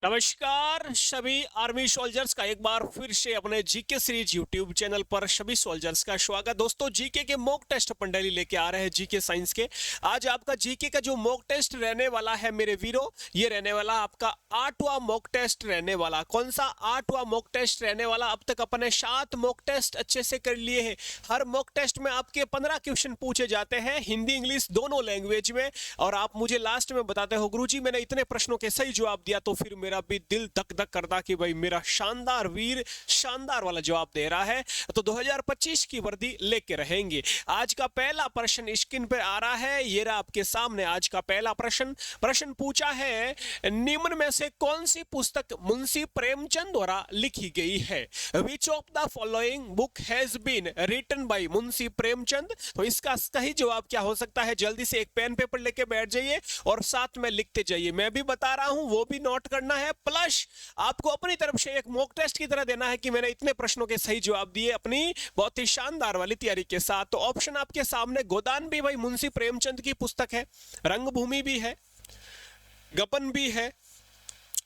नमस्कार सभी army soldiers का एक बार फिर से अपने जीके सीरीज यूट्यूब चैनल पर सभी सोल्जर्स का स्वागत। दोस्तों जीके के मॉक टेस्ट अपन डेली लेके आ रहे हैं जीके साइंस के। आज आपका जीके का जो मॉक टेस्ट रहने वाला है मेरे वीरों, ये रहने वाला आपका 8वां मॉक टेस्ट रहने वाला। कौन सा 8वां मॉक टेस्ट रहने वाला? अब तक अपने 7 मॉक टेस्ट अच्छे से कर लिए हैं। हर मॉक टेस्ट में आपके 15 क्वेश्चन पूछे जाते हैं हिंदी इंग्लिश दोनों लैंग्वेज में, और आप मुझे लास्ट में बताते हो गुरुजी मैंने इतने प्रश्नों के सही जवाब दिया, तो फिर मेरा भी दिल धक धक करता कि भाई मेरा शानदार वीर शानदार वाला जवाब दे रहा है। तो 2025 की वर्दी लेके रहेंगे। आज का पहला प्रश्न स्क्रीन पे आ रहा है, ये रहा आपके सामने आज का पहला प्रश्न पूछा है, निम्न में से कौन सी पुस्तक मुंशी प्रेमचंद द्वारा लिखी गई है? Which of the following book has been written by Munshi Premchand? तो इसका सही जवाब क्या हो सकता है? जल्दी से एक पेन पेपर लेके बैठ जाइए और साथ में लिखते जाइए। मैं भी बता रहा हूं वो भी नोट करना है, प्लस आपको अपनी तरफ से एक मॉक टेस्ट की तरह देना है कि मैंने इतने प्रश्नों के सही जवाब दिए अपनी बहुत ही शानदार वाली तैयारी के साथ। तो ऑप्शन आपके सामने, गोदान भी भाई मुंशी प्रेमचंद की पुस्तक है, रंगभूमि भी है, गबन भी है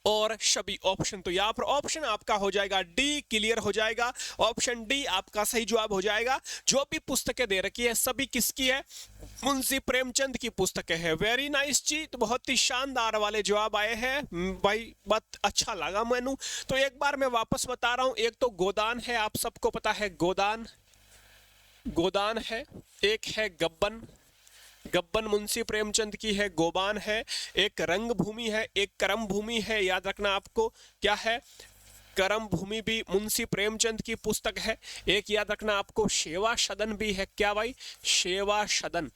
और सभी ऑप्शन। तो यहाँ पर ऑप्शन आपका हो जाएगा डी, क्लियर हो जाएगा। ऑप्शन डी आपका सही जवाब हो जाएगा। जो भी पुस्तकें दे रखी है सभी किसकी है? मुंशी प्रेमचंद की पुस्तकें है। वेरी नाइस जी, तो बहुत ही शानदार वाले जवाब आए हैं भाई, बहुत अच्छा लगा मैनू। तो एक बार मैं वापस बता रहा हूं, एक तो गोदान है, आप सबको पता है गोदान गोदान है, एक है गब्बन, गब्बन मुंशी प्रेमचंद की है, गोबान है, एक रंगभूमि है, एक करम भूमि है। याद रखना आपको क्या है, करम भूमि भी मुंशी प्रेमचंद की पुस्तक है। एक याद रखना आपको सेवा सदन भी है। क्या भाई? सेवा सदन।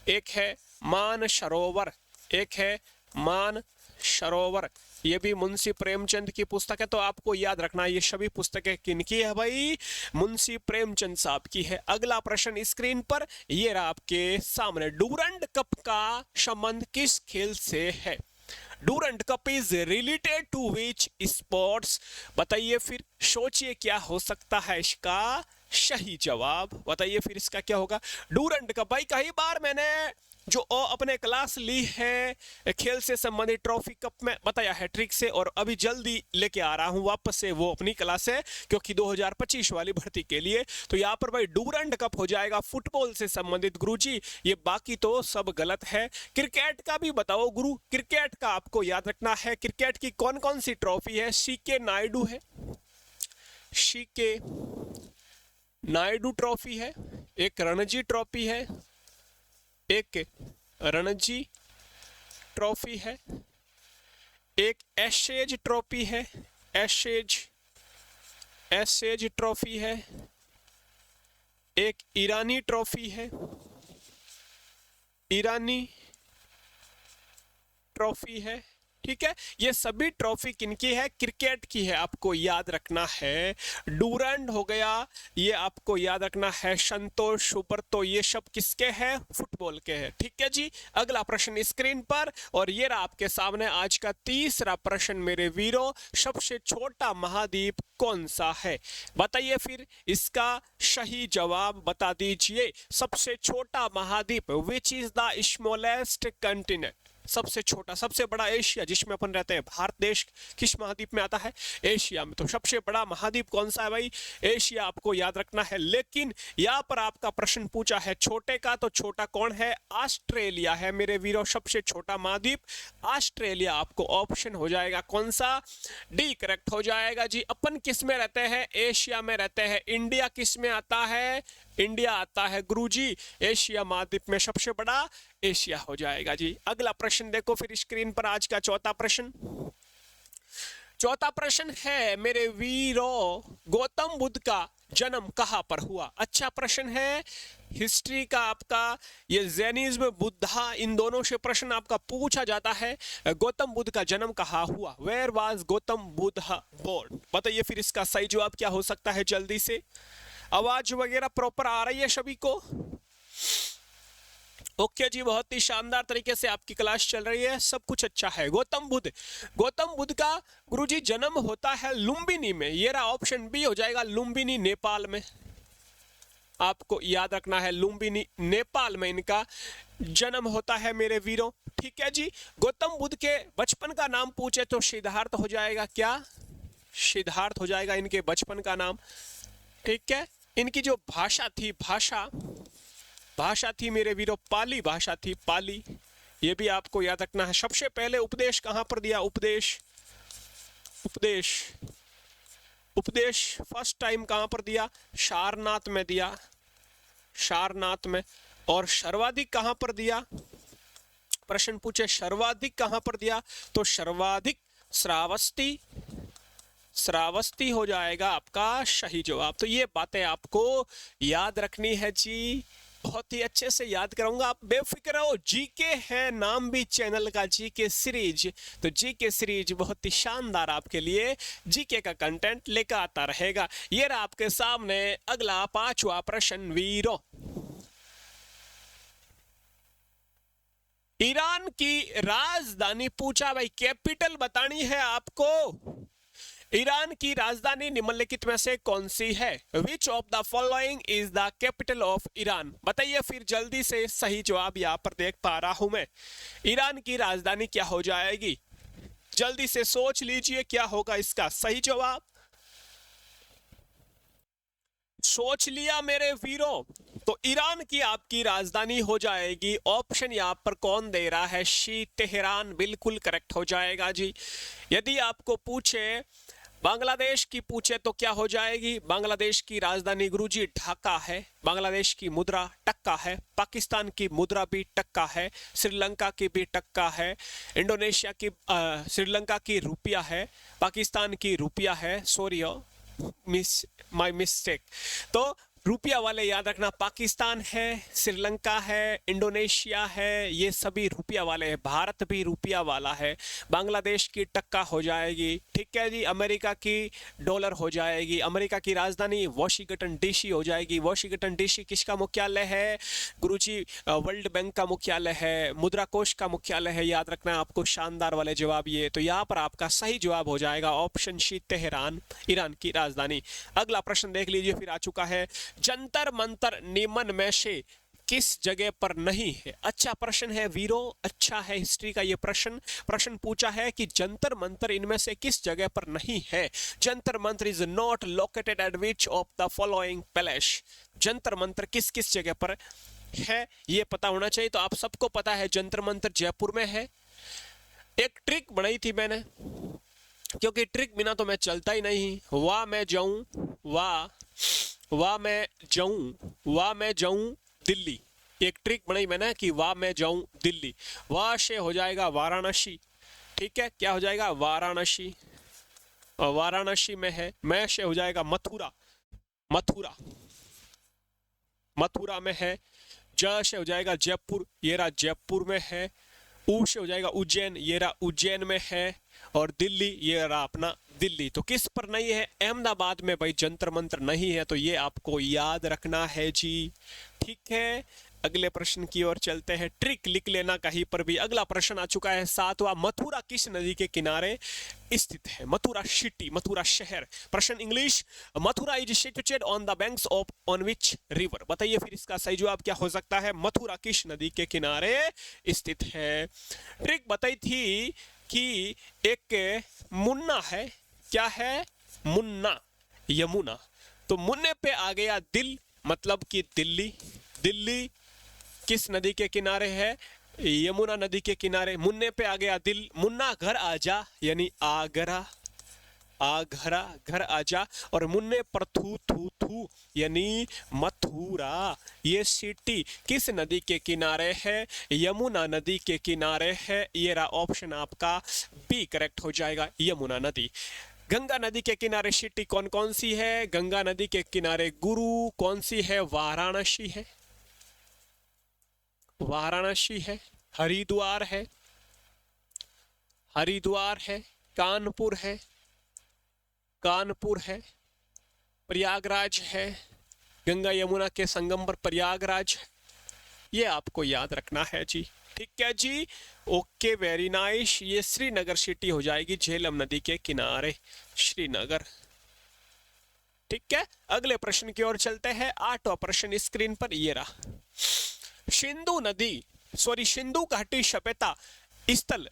एक है मान सरोवर, एक है मान सरोवर, ये भी मुंशी प्रेमचंद की पुस्तक है। तो आपको याद रखना ये सभी पुस्तकें किनकी है भाई? मुंशी प्रेमचंद साहब की है। अगला प्रश्न स्क्रीन पर ये रहा आपके सामने, डूरंड कप का संबंध किस खेल से है? Durand cup is related to which sports? बताइए फिर, सोचिए क्या हो सकता है इसका सही जवाब। बताइए फिर इसका क्या होगा? डूरंड कप भाई कई बार मैंने जो अपने क्लास ली है खेल से संबंधित ट्रॉफी कप में बताया है ट्रिक से, और अभी जल्दी लेके आ रहा हूं वापस से वो अपनी क्लास है, क्योंकि 2025 वाली भर्ती के लिए। तो यहाँ पर भाई डूरंड कप हो जाएगा फुटबॉल से संबंधित गुरुजी, ये बाकी तो सब गलत है। क्रिकेट का भी बताओ गुरु, क्रिकेट का आपको याद रखना है, क्रिकेट की कौन कौन सी ट्रॉफी है? सीके नायडू है, सीके नायडू ट्रॉफी है, एक रणजी ट्रॉफी है, एक रणजी ट्रॉफी है, एक एशेज ट्रॉफी है, एशेज एशेज ट्रॉफी है, एक ईरानी ट्रॉफी है, ईरानी ट्रॉफी है। ठीक है, ये सभी ट्रॉफी किनकी है? क्रिकेट की है, आपको याद रखना है। डूरंड हो गया, ये आपको याद रखना है। संतोष सुपर, तो ये सब किसके हैं? फुटबॉल के हैं। ठीक है जी, अगला प्रश्न स्क्रीन पर, और ये रहा आपके सामने आज का तीसरा प्रश्न मेरे वीरों, सबसे छोटा महाद्वीप कौन सा है? बताइए फिर इसका सही जवाब बता दीजिए। सबसे छोटा महाद्वीप, which is the smallest continent? सबसे छोटा, सबसे बड़ा एशिया जिसमें अपन रहते हैं, भारत देश किस महाद्वीप में आता है? एशिया में। तो सबसे बड़ा महाद्वीप कौन सा है भाई? एशिया आपको याद रखना है। लेकिन यहाँ पर आपका प्रश्न पूछा है छोटे का, तो छोटा कौन है? ऑस्ट्रेलिया है मेरे वीरों, सबसे छोटा महाद्वीप ऑस्ट्रेलिया। आपको ऑप्शन हो जाएगा कौन सा? डी करेक्ट हो जाएगा जी। अपन किस में रहते हैं? एशिया में रहते हैं। इंडिया किस में आता है? इंडिया आता है गुरुजी एशिया महाद्वीप में, सबसे बड़ा एशिया हो जाएगा जी। अगला प्रश्न देखो फिर स्क्रीन पर, आज का चौथा प्रश्न। चौथा प्रश्न है मेरे वीरों, गौतम बुद्ध का जन्म कहां पर हुआ? अच्छा प्रश्न है, हिस्ट्री का आपका, ये जैनिज्म बुद्धा, इन दोनों से प्रश्न आपका पूछा जाता है। गौतम बुद्ध का जन्म कहां हुआ? Where was Gautam Buddha born? बताइए फिर इसका सही जवाब क्या हो सकता है? जल्दी से, आवाज वगैरह प्रॉपर आ रही है सभी को? ओके जी, बहुत ही शानदार तरीके से आपकी क्लास चल रही है, सब कुछ अच्छा है। गौतम बुद्ध का गुरुजी जन्म होता है लुम्बिनी में। ये रहा ऑप्शन बी हो जाएगा, लुम्बिनी नेपाल में। आपको याद रखना है लुम्बिनी नेपाल में इनका जन्म होता है मेरे वीरों। ठीक है जी। गौतम बुद्ध के बचपन का नाम पूछे तो सिद्धार्थ हो जाएगा, क्या सिद्धार्थ हो जाएगा इनके बचपन का नाम। ठीक है, इनकी जो भाषा थी, भाषा थी मेरे वीरों, पाली भाषा थी, पाली। ये भी आपको याद रखना है। सबसे पहले उपदेश कहां पर दिया, उपदेश उपदेश फर्स्ट टाइम कहां पर दिया, सारनाथ में दिया, सारनाथ में। और सर्वाधिक कहां पर दिया, प्रश्न पूछे सर्वाधिक कहां पर दिया, तो सर्वाधिक श्रावस्ती, श्रावस्ती हो जाएगा आपका सही जवाब। तो ये बातें आपको याद रखनी है जी, बहुत ही अच्छे से याद कराऊंगा, आप बेफिक्र रहो। जीके है नाम भी चैनल का, जीके सीरीज। तो जीके सीरीज बहुत ही शानदार आपके लिए जीके का कंटेंट लेकर आता रहेगा। ये रहा आपके सामने अगला 5वां प्रश्न वीरो। ईरान की राजधानी पूछा भाई, कैपिटल बतानी है आपको। ईरान की राजधानी निम्नलिखित में से कौन सी है? Which of the following is the capital of Iran? बताइए फिर जल्दी से, सही जवाब यहां पर देख पा रहा हूं मैं। ईरान की राजधानी क्या हो जाएगी? जल्दी से सोच लीजिए क्या होगा इसका सही जवाब। सोच लिया मेरे वीरों? तो ईरान की आपकी राजधानी हो जाएगी, ऑप्शन यहां पर कौन दे रहा है, शी तेहरान, बिल्कुल करेक्ट हो जाएगा जी। यदि आपको पूछे बांग्लादेश की पूछे तो क्या हो जाएगी? बांग्लादेश की राजधानी गुरुजी ढाका है, बांग्लादेश की मुद्रा टक्का है, पाकिस्तान की मुद्रा भी टक्का है, श्रीलंका की भी टक्का है, इंडोनेशिया की श्रीलंका की रुपया है, पाकिस्तान की रुपया है, सॉरी माय मिस्टेक। तो रुपया वाले याद रखना, पाकिस्तान है, श्रीलंका है, इंडोनेशिया है, ये सभी रुपया वाले हैं। भारत भी रुपया वाला है। बांग्लादेश की टक्का हो जाएगी, ठीक है जी। अमेरिका की डॉलर हो जाएगी। अमेरिका की राजधानी वॉशिंगटन डीसी हो जाएगी। वॉशिंगटन डीसी किसका मुख्यालय है गुरुजी? वर्ल्ड बैंक का मुख्यालय है, मुद्रा कोष का मुख्यालय है। याद रखना है आपको, शानदार वाले जवाब ये। तो यहाँ पर आपका सही जवाब हो जाएगा ऑप्शन सी, तेहरान, ईरान की राजधानी। अगला प्रश्न देख लीजिए, फिर आ चुका है, जंतर मंतर निम्न में से किस जगह पर नहीं है? अच्छा प्रश्न है वीरो, अच्छा है हिस्ट्री का ये प्रश्न पूछा है कि जंतर मंतर इनमें से किस जगह पर नहीं है। Jantar Mantar is not located at which of the following palace? Jantar Mantar किस किस जगह पर है ये पता होना चाहिए। तो आप सबको पता है जंतर मंतर जयपुर में है। एक ट्रिक बनाई थी मैंने, क्योंकि ट्रिक बिना तो मैं चलता ही नहीं। वाह मैं जाऊं, वाह मैं जाऊं दिल्ली। एक ट्रिक बनाई मैंने कि वाह मैं जाऊं दिल्ली। वाह से हो जाएगा वाराणसी, ठीक है, क्या हो जाएगा वाराणसी, और वाराणसी में है। मैं से हो जाएगा मथुरा, मथुरा में है। ज से हो जाएगा जयपुर, ये रहा जयपुर में है। उ से हो जाएगा उज्जैन, ये रहा उज्जैन में है। और दिल्ली, ये रहा अपना दिल्ली। तो किस पर नहीं है? अहमदाबाद में भाई जंतर मंतर नहीं है। तो ये आपको याद रखना है जी, ठीक है। अगले प्रश्न की ओर चलते हैं, ट्रिक लिख लेना कहीं पर भी। अगला प्रश्न आ चुका है 7वां, मथुरा किस नदी के किनारे स्थित है? मथुरा सिटी, मथुरा शहर। प्रश्न English, Mathura is situated on the banks of on which river? बताइए फिर इसका सही जवाब क्या हो सकता है? मथुरा किस नदी के किनारे स्थित है? ट्रिक बताई थी कि एक मुन्ना है, क्या है? मुन्ना, यमुना। तो मुन्ने पे आ गया दिल, मतलब कि दिल्ली। दिल्ली किस नदी के किनारे है? यमुना नदी के किनारे। मुन्ने पे आ गया दिल, मुन्ना घर आजा, यानी आगरा, आगरा घर आजा। और मुन्ने पर थू थू थू, यानी मथुरा। ये सिटी किस नदी के किनारे है? यमुना नदी के किनारे है। ये रहा ऑप्शन आपका बी करेक्ट हो जाएगा, यमुना नदी। गंगा नदी के किनारे सिटी कौन कौन सी है? गंगा नदी के किनारे गुरु कौन सी है? वाराणसी है, वाराणसी है। हरिद्वार है, हरिद्वार है। कानपुर है, कानपुर है। प्रयागराज है, गंगा यमुना के संगम पर प्रयागराज है। ये आपको याद रखना है जी, ठीक है जी। Okay, very nice. ये श्रीनगर सिटी हो जाएगी, झेलम नदी के किनारे श्रीनगर, ठीक है। अगले प्रश्न की ओर चलते हैं, 8वां प्रश्न स्क्रीन पर ये रहा। सिंधु नदी सॉरी सिंधु घाटी सभ्यता स्थल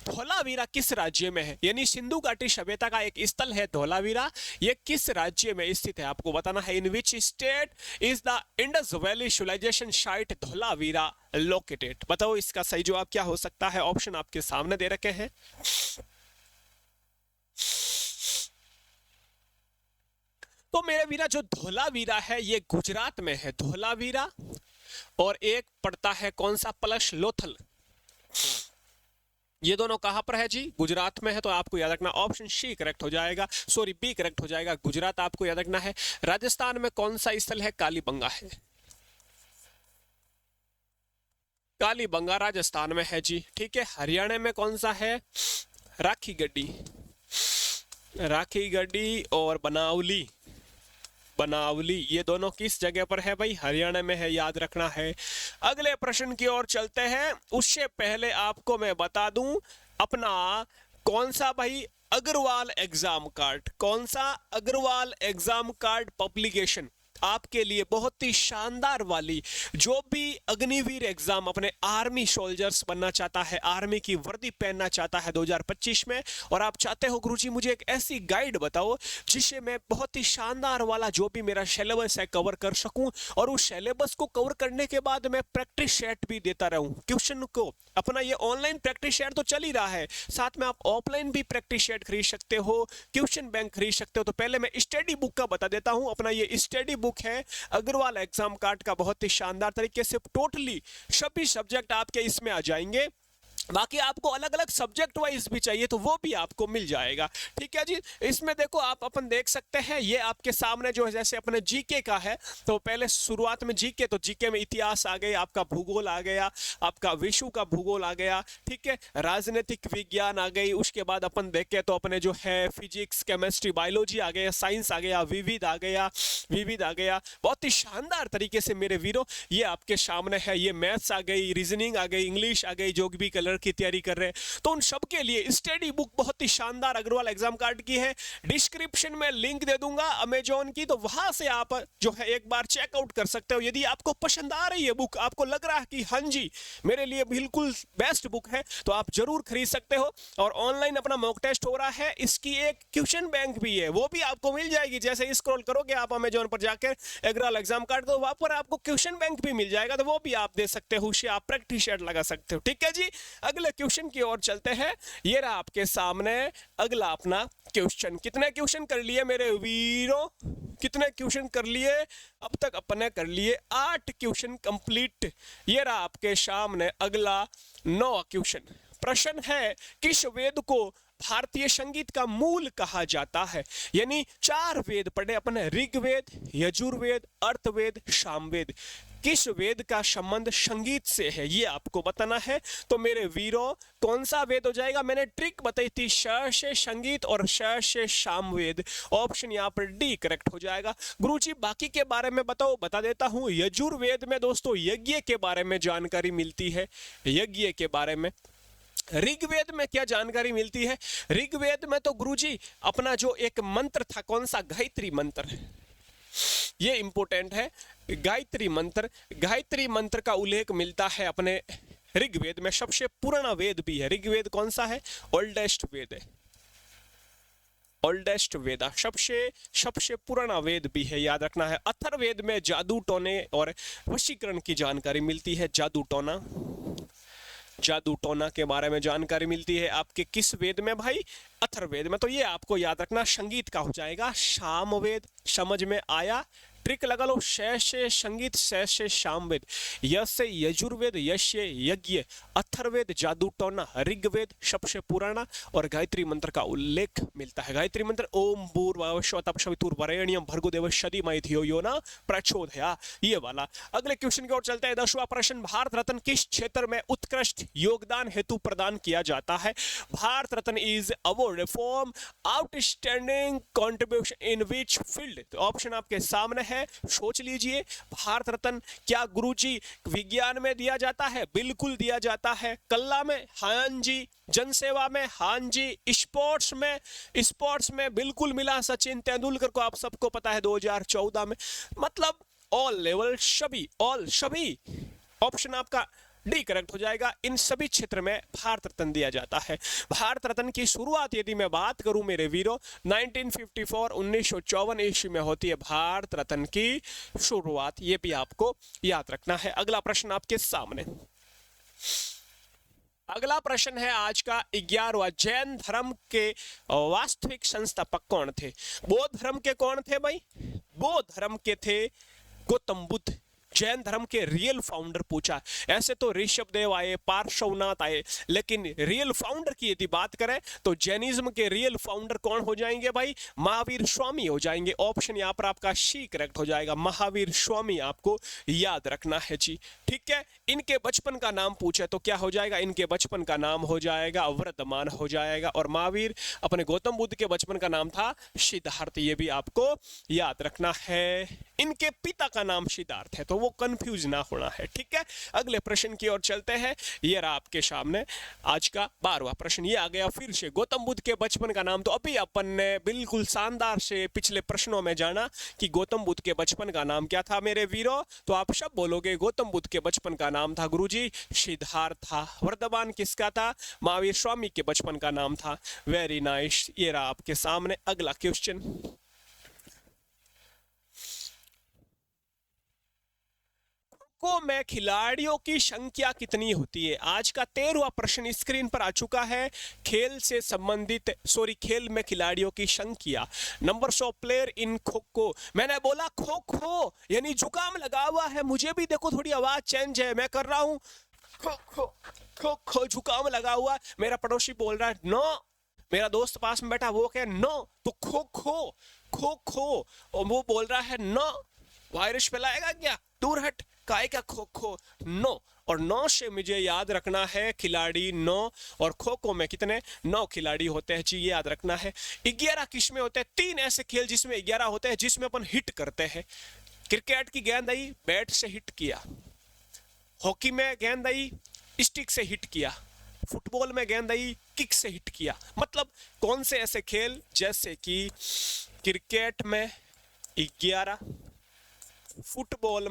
धौलावीरा किस राज्य में है? यानी सिंधु घाटी सभ्यता का एक स्थल है धौलावीरा, ये किस राज्य में स्थित है आपको बताना है। In which state is the Indus valley civilisation site Dholavira located? बताओ इसका सही जवाब क्या हो सकता है। ऑप्शन आपके सामने दे रखे हैं। तो मेरे वीरा जो धौलावीरा है ये गुजरात में है धौलावीरा, और एक पड़ता है कौन सा, प्लस लोथल। ये दोनों कहां पर है जी? गुजरात में है। तो आपको याद रखना ऑप्शन सी करेक्ट हो जाएगा, सॉरी बी करेक्ट हो जाएगा, गुजरात आपको याद रखना है। राजस्थान में कौन सा स्थल है? कालीबंगा है, कालीबंगा राजस्थान में है जी, ठीक है। हरियाणा में कौन सा है? राखी गढ़ी, राखी गढ़ी और बनावली, बनावली, ये दोनों किस जगह पर है भाई? हरियाणा में है, याद रखना है। अगले प्रश्न की ओर चलते हैं। उससे पहले आपको मैं बता दूं अपना कौन सा भाई अग्रवाल एग्जाम कार्ड, कौन सा अग्रवाल एग्जाम कार्ड पब्लिकेशन आपके लिए बहुत ही शानदार वाली, जो भी अग्निवीर एग्जाम अपने आर्मी सोल्जर्स बनना चाहता है, आर्मी की वर्दी पहनना चाहता है 2025 में, और आप चाहते हो गुरुजी मुझे एक ऐसी गाइड बताओ जिससे मैं बहुत ही शानदार वाला जो भी मेरा सिलेबस है कवर कर सकूं, और उस सिलेबस को कवर करने के बाद मैं प्रैक्टिस सेट भी देता रहूं क्वेश्चन को। अपना ये ऑनलाइन प्रैक्टिस सेट तो चल ही रहा है, साथ में आप ऑफलाइन भी प्रैक्टिस सेट खरीद सकते हो, क्वेश्चन बैंक खरीद सकते हो। तो पहले मैं स्टडी बुक का बता देता हूं। अपना ये स्टडी बुक है अग्रवाल एग्जाम कार्ड का, बहुत ही शानदार तरीके से टोटली सभी सब्जेक्ट आपके इसमें आ जाएंगे। बाकी आपको अलग अलग सब्जेक्ट वाइज भी चाहिए तो वो भी आपको मिल जाएगा, ठीक है जी। इसमें देखो आप अपन देख सकते हैं, ये आपके सामने जो है जैसे अपने जीके का है, तो पहले शुरुआत में जीके, तो जीके में इतिहास आ गया, आपका भूगोल आ गया, आपका विश्व का भूगोल आ गया, ठीक है, राजनीतिक विज्ञान आ गई। उसके बाद अपन देखें तो अपने जो है फिजिक्स, केमिस्ट्री, बायोलॉजी आ गया, साइंस आ गया, विविध आ गया, विविध आ गया। बहुत ही शानदार तरीके से मेरे वीरों ये आपके सामने है। ये मैथ्स आ गई, रीजनिंग आ गई, इंग्लिश आ गई, जो भी कलर की तैयारी कर रहे हैं, तो उन सब के लिए स्टडी बुक बहुत ही शानदार अग्रवाल एग्जाम कार्ड की है। डिस्क्रिप्शन में लिंक दे दूंगा अमेजॉन की, तो वहां से आप जो है एक बार चेकआउट कर सकते हो। यदि आपको पसंद आ रही है बुक, आपको लग रहा है कि हाँ जी मेरे लिए बिल्कुल बेस्ट बुक है, तो आप जरूर खरीद सकते हो। और ऑनलाइन अपना मॉक टेस्ट हो रहा है, इसकी एक क्वेश्चन बैंक भी है, वो भी आपको मिल जाएगी। जैसे स्क्रॉल करोगे आप अमेजॉन पर जाकर अग्रवाल एग्जाम कार्ड, तो वहां पर आपको क्वेश्चन बैंक भी मिल जाएगा, तो वो भी आप दे सकते हो, उससे आप प्रैक्टिस सेट लगा सकते हो, ठीक है जी। अगले क्वेश्चन की ओर चलते हैं। ये रहा आपके सामने अगला अपना क्वेश्चन। कितने क्वेश्चन कर लिए मेरे वीरों? कितने क्वेश्चन कर लिए? अब तक अपने कर लिए 8 क्वेश्चन कंप्लीट। ये रहा आपके सामने अगला 9वां क्वेश्चन। प्रश्न है किस वेद को भारतीय संगीत का मूल कहा जाता है? यानी 4 वेद पढ़े अपने, ऋग्वेद, यजुर्वेद, अर्थवेद, सामवेद। किस वेद का संबंध संगीत से है ये आपको बताना है। तो मेरे वीरों कौन सा वेद हो जाएगा? मैंने ट्रिक बताई थी, श से संगीत और श से सामवेद। ऑप्शन यहाँ पर डी करेक्ट हो जाएगा। गुरुजी बाकी के बारे में बताओ, बता देता हूँ। यजुर्वेद में दोस्तों यज्ञ के बारे में जानकारी मिलती है, यज्ञ के बारे में। ऋग्वेद में क्या जानकारी मिलती है? ऋग्वेद में तो गुरुजी अपना जो एक मंत्र था, कौन सा? गायत्री मंत्र, ये इंपॉर्टेंट है। गायत्री मंत्र, गायत्री मंत्र का उल्लेख मिलता है अपने ऋग्वेद में। सबसे पुराना वेद भी है ऋग्वेद। कौन सा है? ओल्डेस्ट वेद है, ओल्डेस्ट वेदा, सबसे पुराना वेद भी है, याद रखना है। अथर्ववेद में जादू टोने और वशीकरण की जानकारी मिलती है। जादू टोना, जादू टोना के बारे में जानकारी मिलती है आपके किस वेद में भाई? अथर्ववेद में। तो ये आपको याद रखना संगीत का हो जाएगा सामवेद। समझ में आया? ट्रिक लगा लो, श से संगीत, श से सामवेद, यश से यजुर्वेद, यश से यज्ञ, अथर्ववेद, जादू टोना, ऋग्वेद सबसे पुराना, और गायत्री मंत्र का उल्लेख मिलता है। गायत्री मंत्र ओम भूर्भुवस्सुवरेण्यं भर्गोदेवस्य धीमहि धियो यो न प्रचोदयात्, ये वाला। अगले क्वेश्चन की ओर चलते हैं। 10वां प्रश्न, भारत रत्न किस क्षेत्र में उत्कृष्ट योगदान हेतु प्रदान किया जाता है? Bharat Ratna is award for outstanding contribution in which field? तो ऑप्शन आपके सामने है, सोच लीजिए। भारत रत्न क्या गुरुजी विज्ञान में दिया जाता है? बिल्कुल दिया जाता है। कला में? हाँ जी। जनसेवा में? हाँ जी। स्पोर्ट्स में बिल्कुल मिला। सचिन तेंदुलकर को आप सबको पता है 2014 में। मतलब ऑल लेवल, सभी, ऑल, सभी। ऑप्शन आपका डी करेक्ट हो जाएगा। इन सभी क्षेत्र में भारत रत्न दिया जाता है। भारत रत्न की शुरुआत यदि मैं बात करूं मेरे वीरों 1954 1954 ईस्वी में होती है भारत रत्न की शुरुआत, ये भी आपको याद रखना है। अगला प्रश्न आपके सामने, अगला प्रश्न है आज का 11वां। जैन धर्म के वास्तविक संस्थापक कौन थे? बौद्ध धर्म के कौन थे भाई? बौद्ध धर्म के थे गौतम बुद्ध। जैन धर्म के रियल फाउंडर पूछा, ऐसे तो ऋषभ देव आए, पार्श्वनाथ आए, लेकिन रियल फाउंडर की यदि बात करें तो जैनिज्म के रियल फाउंडर कौन हो जाएंगे भाई? महावीर स्वामी हो जाएंगे। ऑप्शन यहाँ पर आपका सी करेक्ट हो जाएगा, महावीर स्वामी आपको याद रखना है जी। ठीक है, इनके बचपन का नाम पूछे तो क्या हो जाएगा? इनके बचपन का नाम हो जाएगा वर्धमान हो जाएगा। और महावीर अपने गौतम बुद्ध के बचपन का नाम था सिद्धार्थ, ये भी आपको याद रखना है। इनके पिता का नाम सिद्धार्थ है, तो वो कंफ्यूज ना होना है। ठीक है, अगले प्रश्न की ओर चलते हैं। ये रहा आपके सामने आज का 12वां प्रश्न। ये आ गया फिर से गौतम बुद्ध के बचपन का नाम। तो अभी अपन ने बिल्कुल शानदार से पिछले प्रश्नों में जाना कि गौतम बुद्ध के बचपन का नाम क्या था मेरे वीरों। तो आप सब बोलोगे गौतम बुद्ध के बचपन का नाम था गुरुजी सिद्धार्थ था। वर्धमान किसका था? महावीर स्वामी के बचपन का नाम था। Very nice. ये रहा आपके सामने अगला क्वेश्चन। खो में खिलाड़ियों की संख्या कितनी होती है? आज का 13वां प्रश्न स्क्रीन पर आ चुका है। खेल से संबंधित खेल में खिलाड़ियों की संख्या, numbers of player in kho kho. मैंने बोला खो खो यानी जुकाम लगा हुआ है, मुझे भी देखो थोड़ी आवाज चेंज है, मैं कर रहा हूं खो खो खो खो, जुकाम लगा हुआ। मेरा पड़ोसी बोल रहा है नो, मेरा दोस्त पास में बैठा वो कहे नो, तो खो खो खो खो, और वो बोल रहा है नो, वायरस फैलाएगा क्या, दूर हट, काय का खो खो, नो। और 9 से मुझे याद रखना है खिलाड़ी 9, और खो खो में कितने 9 खिलाड़ी होते हैं जी, ये याद रखना है। 11 किसमें होते हैं? 3 ऐसे खेल जिसमें 11 होते हैं, जिसमें अपन हिट करते हैं। क्रिकेट की गेंद आई, बैट से हिट किया। हॉकी में गेंद आई, स्टिक से हिट किया। फुटबॉल में गेंद आई, किक से हिट किया। मतलब कौन से ऐसे खेल, जैसे कि क्रिकेट में 11, फुटबॉल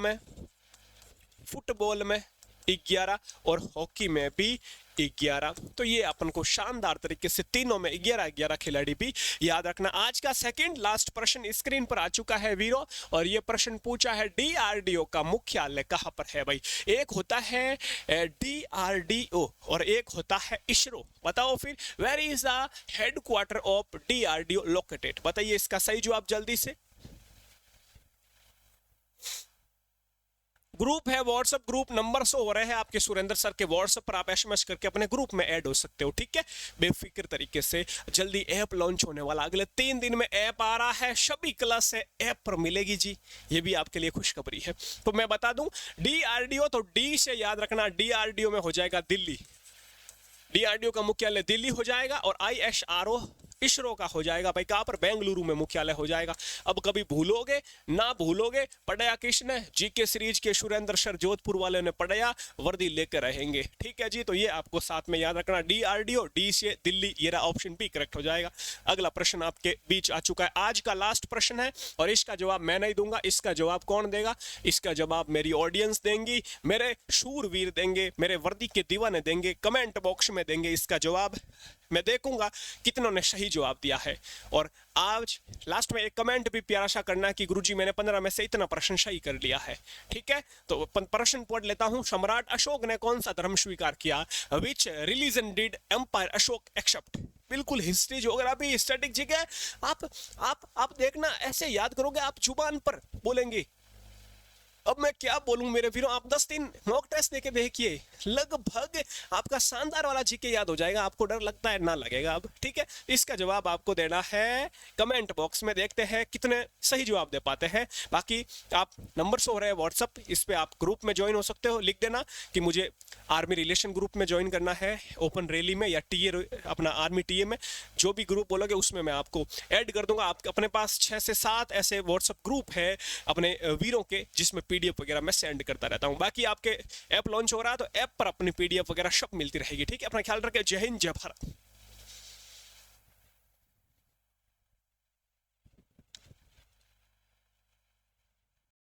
में 11 और हॉकी में भी 11। तो ये अपन को शानदार तरीके से तीनों में 11-11 खिलाड़ी भी याद रखना। आज का सेकंड लास्ट प्रश्न स्क्रीन पर आ चुका है वीरों, और ये प्रश्न पूछा है डीआरडीओ का मुख्यालय कहां पर है भाई? एक होता है डीआरडीओ और एक होता है इसरो। बताओ फिर, where is the headquarter of DRDO located? बताइए इसका सही जवाब जल्दी से। ग्रुप है, व्हाट्सएप ग्रुप, नंबर शो हो रहे हैं आपके सुरेंद्र सर के व्हाट्सएप पर, आप एसएमएस करके अपने ग्रुप में ऐड हो सकते हो। ठीक है, बेफिक्र तरीके से। जल्दी ऐप लॉन्च होने वाला, अगले 3 दिन में ऐप आ रहा है, सभी क्लास से ऐप पर मिलेगी जी, ये भी आपके लिए खुशखबरी है। तो मैं बता दूं डीआरडीओ, तो डी से याद रखना, डीआरडीओ में हो जाएगा दिल्ली, डीआरडीओ का मुख्यालय दिल्ली हो जाएगा। और आईएसआरओ इसरो का हो जाएगा भाई कहां पर? बेंगलुरु में मुख्यालय हो जाएगा। अब कभी भूलोगे ना भूलोगे, पढ़ाया किसने? जीके सीरीज के सुरेंद्र सर जोधपुर वाले ने पढ़ाया, वर्दी लेकर रहेंगे। ठीक है जी, तो ये आपको साथ में याद रखना, डीआरडीओ, डी से दिल्ली, ये ऑप्शन बी करेक्ट हो जाएगा। अगला प्रश्न आपके बीच आ चुका है, आज का लास्ट प्रश्न है, और इसका जवाब मैं नहीं दूंगा। इसका जवाब कौन देगा? इसका जवाब मेरी ऑडियंस देंगी, मेरे शूरवीर देंगे, मेरे वर्दी के दीवाने देंगे, कमेंट बॉक्स में देंगे। इसका जवाब मैं देखूंगा कितनों ने सही जवाब दिया है। और आज लास्ट में एक कमेंट भी प्यारा सा करना कि गुरुजी मैंने 15 में से इतना प्रश्न सही कर लिया है। ठीक है, तो प्रश्न पढ़ लेता हूं। सम्राट अशोक ने कौन सा धर्म स्वीकार किया? Which religion did empire Ashok accept? बिल्कुल history geography static G K आप देखना, ऐसे याद करोगे आप, जुबान पर बोलेंगे। अब मैं क्या बोलूं मेरे वीरों, आप 10 दिन मॉक टेस्ट देके देखिए, लगभग आपका शानदार वाला जीके याद हो जाएगा। आपको डर लगता है ना लगेगा अब। ठीक है, इसका जवाब आपको देना है कमेंट बॉक्स में, देखते हैं कितने सही जवाब दे पाते हैं। बाकी आप नंबर शो हो रहे हैं व्हाट्सअप, इस पे आप ग्रुप में ज्वाइन हो सकते हो। लिख देना कि मुझे आर्मी रिलेशन ग्रुप में ज्वाइन करना है, ओपन रैली में या टीए अपना आर्मी टीए में, जो भी ग्रुप बोलोगे उसमें मैं आपको ऐड कर दूंगा। आप अपने पास 6 से 7 ऐसे व्हाट्सअप ग्रुप है अपने वीरों के, जिसमें पीडीएफ वगैरह मैं सेंड करता रहता हूं। बाकी आपके ऐप लॉन्च हो रहा है तो ऐप पर अपनी पीडीएफ वगैरह सब मिलती रहेगी। ठीक है, अपना ख्याल रखें। जय हिंद, जय भारत।